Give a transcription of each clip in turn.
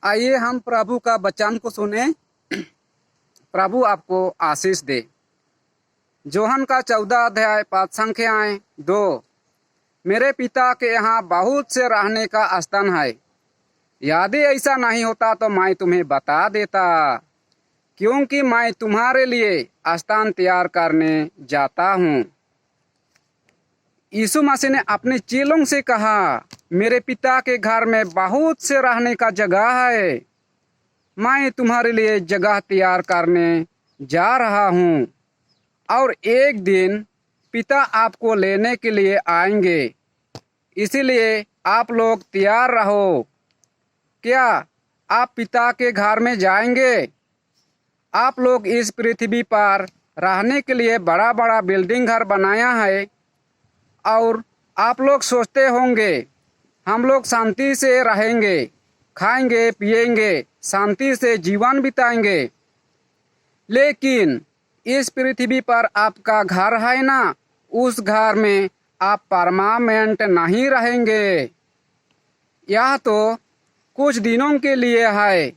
आइए हम प्रभु का वचन को सुने। प्रभु आपको आशीष दे। जोहन का 14 अध्याय 5 संख्याएं 2। मेरे पिता के यहाँ बहुत से रहने का स्थान है। यदि ऐसा नहीं होता तो मैं तुम्हें बता देता, क्योंकि मैं तुम्हारे लिए स्थान तैयार करने जाता हूँ। यीशु मसीह ने अपने चेलों से कहा, मेरे पिता के घर में बहुत से रहने का जगह है। मैं तुम्हारे लिए जगह तैयार करने जा रहा हूँ और एक दिन पिता आपको लेने के लिए आएंगे। इसीलिए आप लोग तैयार रहो। क्या आप पिता के घर में जाएंगे? आप लोग इस पृथ्वी पर रहने के लिए बड़ा बड़ा बिल्डिंग घर बनाया है और आप लोग सोचते होंगे हम लोग शांति से रहेंगे, खाएंगे पिएंगे, शांति से जीवन बिताएंगे। लेकिन इस पृथ्वी पर आपका घर है ना, उस घर में आप परमानेंट नहीं रहेंगे। यह तो कुछ दिनों के लिए है।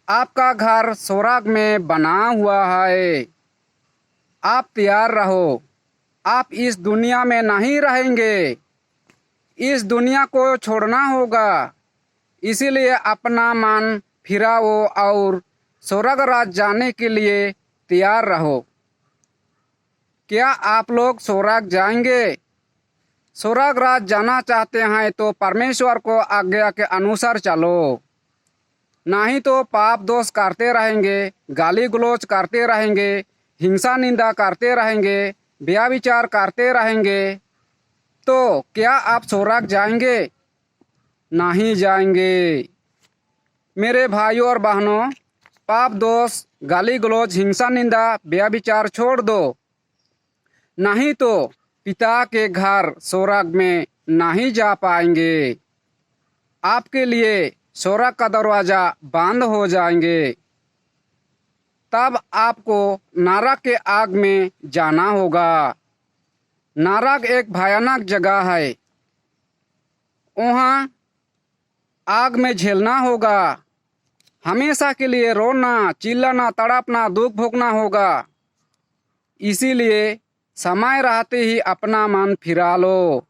आपका घर स्वर्ग में बना हुआ है। आप तैयार रहो। आप इस दुनिया में नहीं रहेंगे। इस दुनिया को छोड़ना होगा। इसीलिए अपना मन फिराओ और स्वर्ग राज जाने के लिए तैयार रहो। क्या आप लोग स्वर्ग जाएंगे? स्वर्ग राज जाना चाहते हैं तो परमेश्वर को आज्ञा के अनुसार चलो, नहीं तो पाप दोष करते रहेंगे, गाली गलौज करते रहेंगे, हिंसा निंदा करते रहेंगे, व्यभिचार करते रहेंगे। तो क्या आप स्वर्ग जाएंगे? नहीं जाएंगे। मेरे भाइयों और बहनों, पाप दोष, गाली गलौज, हिंसा निंदा, व्यभिचार छोड़ दो, नहीं तो पिता के घर स्वर्ग में नहीं जा पाएंगे। आपके लिए स्वर्ग का दरवाजा बंद हो जाएंगे। तब आपको नरक के आग में जाना होगा। नरक एक भयानक जगह है। वहाँ आग में झेलना होगा। हमेशा के लिए रोना, चिल्लाना, तड़पना, दुख भोगना होगा। इसीलिए समय रहते ही अपना मन फिरा लो।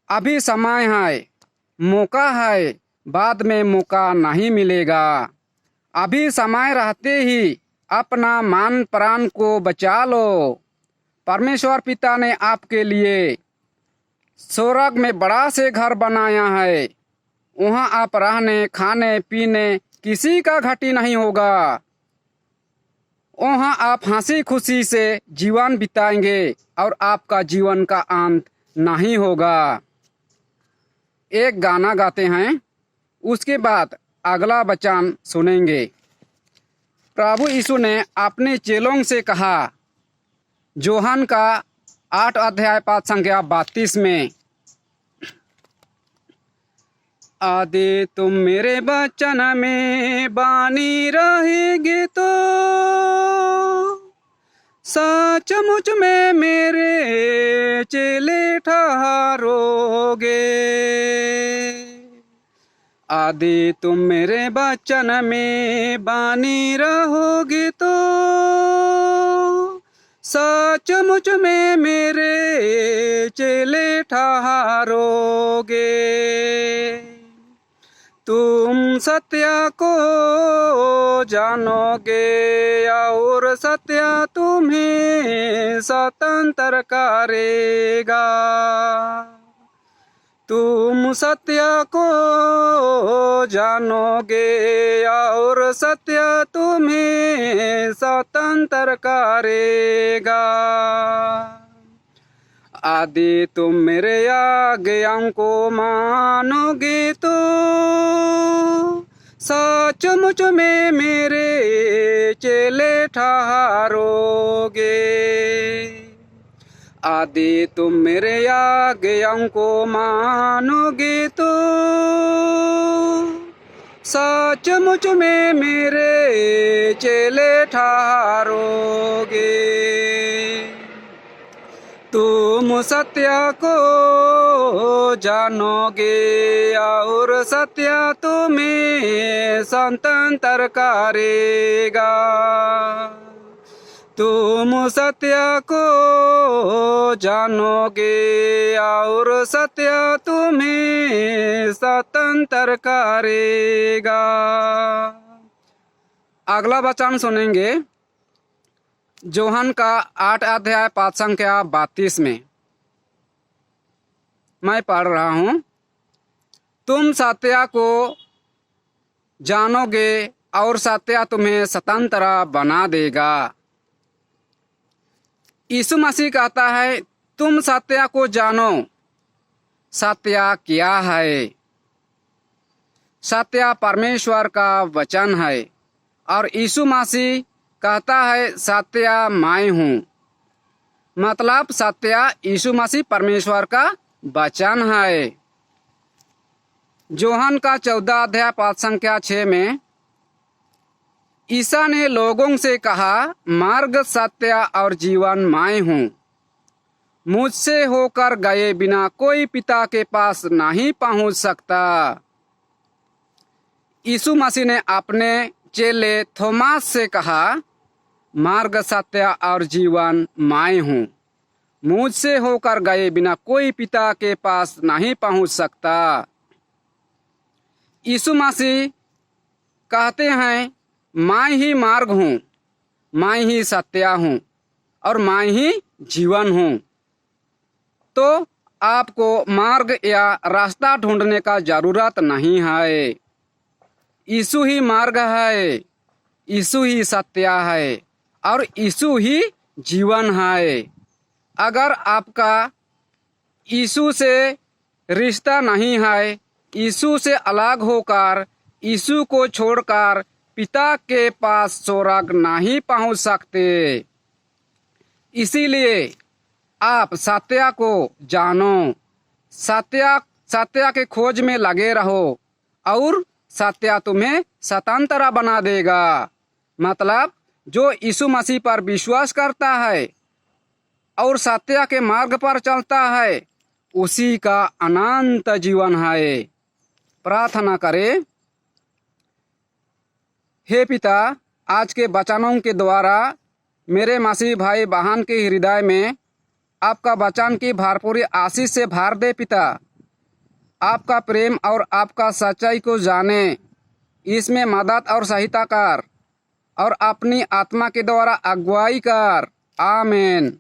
अभी समय है, मौका है, बाद में मौका नहीं मिलेगा। अभी समय रहते ही अपना मन प्राण को बचा लो। परमेश्वर पिता ने आपके लिए स्वर्ग में बड़ा से घर बनाया है। वहाँ आप रहने, खाने, पीने किसी का घाटी नहीं होगा। वहाँ आप हंसी खुशी से जीवन बिताएंगे और आपका जीवन का अंत नहीं होगा। एक गाना गाते हैं, उसके बाद अगला वचन सुनेंगे। प्रभु यीशु ने अपने चेलों से कहा, जोहन का 8 अध्याय 5 संख्या 32 में, आदि तुम मेरे वचन में बानी रहेंगे तो सचमुच में मेरे चेले ठहरोगे। आदि तुम मेरे वचन में बानी रहोगे तो सचमुच में मेरे चेले ठहरोगे। तुम सत्य को जानोगे और सत्य तुम्हें स्वतंत्र करेगा। तुम सत्य को जानोगे और सत्य तुम्हें स्वतंत्र करेगा। आदि तुम मेरे आज्ञाओं को मानोगे तो सचमुच में मेरे चेले ठहरोगे। आदि तुम मेरे आज्ञाओं को मानोगे तो सचमुच में मेरे चेले ठहरोगे। तुम सत्य को जानोगे और सत्य तुम्हें स्वतंत्र करेगा। तुम सत्य को जानोगे और सत्य तुम्हें स्वतंत्र करेगा। अगला वचन सुनेंगे यूहन्ना का 8 अध्याय 5 संख्या 32 में। मैं पढ़ रहा हूँ। तुम सत्य को जानोगे और सत्य तुम्हें स्वतंत्र बना देगा। यीशु मसीह कहता है तुम सत्य को जानो। सत्य क्या है? सत्य परमेश्वर का वचन है और यीशु मसीह कहता है सत्य मैं हूँ। मतलब सत्य यीशु मसीह परमेश्वर का वचन है। यूहन्ना का 14 अध्याय 5 संख्या 6 में ईसा ने लोगों से कहा, मार्ग सत्य और जीवन मैं हूँ। मुझसे होकर गए बिना कोई पिता के पास नहीं पहुँच सकता। यीशु मसीह ने अपने चेले थोमास से कहा, मार्ग सत्य और जीवन मैं हूँ। मुझसे होकर गए बिना कोई पिता के पास नहीं पहुँच सकता। यीशु मसीह कहते हैं मैं ही मार्ग हूँ, मैं ही सत्य हूँ और मैं ही जीवन हूँ। तो आपको मार्ग या रास्ता ढूंढने का जरूरत नहीं है। यीशु ही मार्ग है, यीशु ही सत्य है और यीशु ही जीवन है। अगर आपका यीशु से रिश्ता नहीं है, यीशु से अलग होकर, यीशु को छोड़कर पिता के पास स्वर्ग नहीं पहुंच सकते। इसीलिए आप सत्य को जानो, सत्य के खोज में लगे रहो और सत्य तुम्हें स्वतंत्र बना देगा। मतलब जो यीशु मसीह पर विश्वास करता है और सत्य के मार्ग पर चलता है उसी का अनंत जीवन है। प्रार्थना करें। हे पिता, आज के वचनों के द्वारा मेरे मसीह भाई बहन के हृदय में आपका वचन की भरपूरी आशीष से भर दे पिता। आपका प्रेम और आपका सच्चाई को जाने, इसमें मदद और सहायता कर और अपनी आत्मा के द्वारा अगुवाई कर। आमीन।